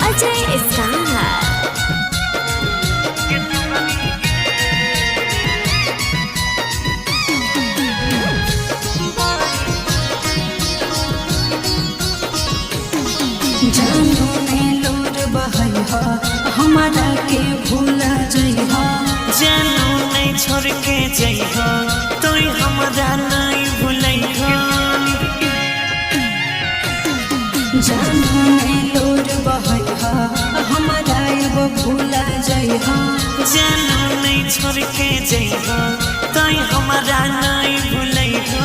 Ajay star. जानो में लोर बहैहा हमारा के भूला जइहा, जानो नहीं छोड़ के जइहा तोय हमरा नहीं भूलैहा। जानो में लोर बहैहा हमारा अब भूला जइहा, जानो नहीं छोड़ के जइहा तोय हमरा नहीं भूलैहा।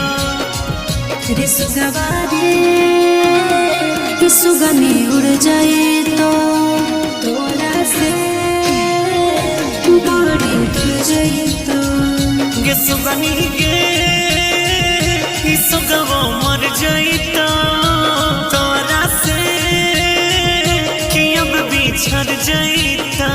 रे सुगवारे कि सुगनी उड़ जाए तो तोरा से बड़ी दूर जाए तो गे सुगनी गे ई सुगवो मर जाइता तोरा से कि अब बिछड़ जाइता।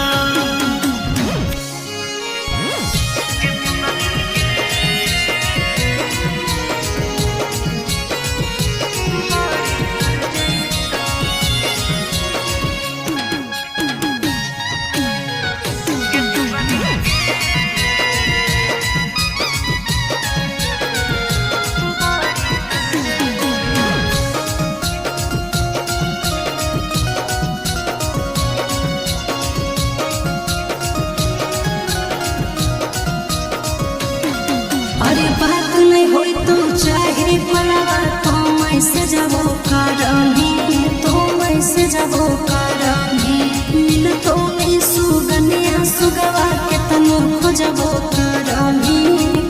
अरे बात नहीं होई तो चाहे पलावा तो मैं से जाबो करनी, तो मैं से जाबो करनी। मिल तो में सुगनिया सुगवा के तनो खोजबो करनी,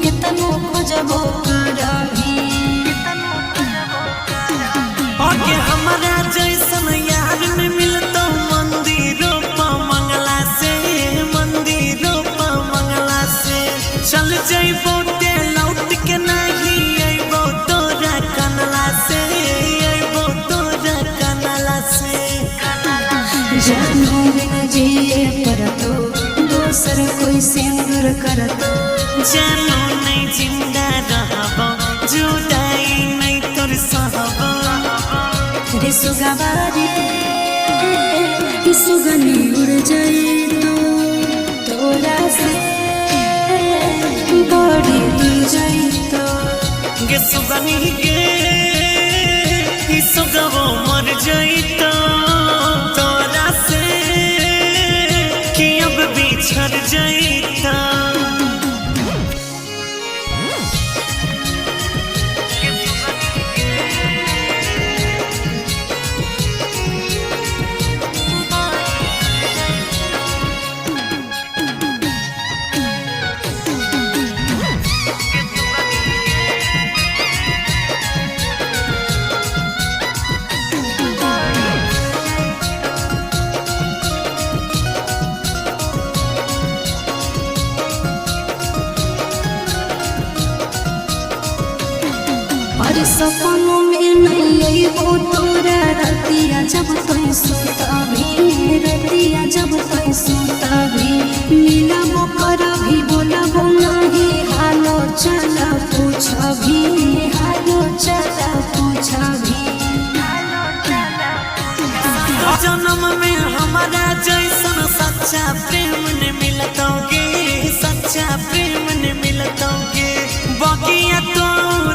के तनो खोजबो करनी। आगे हमारा जैसन यार में मिलतो मंदिरों पर मंगला से, मंदिरों पर मंगला से। चल जइबो ते लौट के नहीं अइबो तोरा कनला से, अइबो तोरा कनला से। जानो बिना जिए परतो दोसर कोई सिंदूर करतो, जानो नहीं जिंदा रहबो जुदाई नहीं तोर सहबो। रे सुगवारे कि सुगनी उड़ जाए तो तोरा से बड़ी दूर जाए तो गे सुगनी गे ई सुगवो मर जाइता तोरा से कि अब बिछड़ जाइता। और सपनों में नहीं अइबो तोरा रतिया जब तोय सुता भी, रतिया जब तोय सुता भी। मिलबो करभी बोलबो नहीं हालो चला पूछभी, हालो चला पूछभी। जन्म में हमारा जैसन सच्चा प्रेम ने मिलतोगे, सच्चा प्रेम ने मिलतोगे। बगिया तो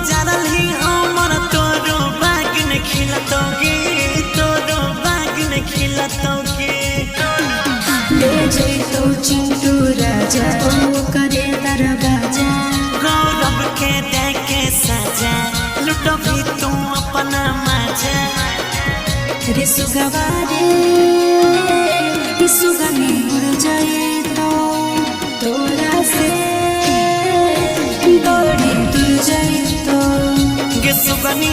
जरल ही हमर तोरो बाग ने खिलतोगे, तोरो बाग ने खिलतोगे। ले जइतो चिंटू राजा ओ करे दरवाजा, गौरव के देके सजा लुटो भी तुम अपना मजा। रे सुगवारे कि सुगनी उड़ जाए तो तोरा से बड़ी दूर जाए तो गे सुगनी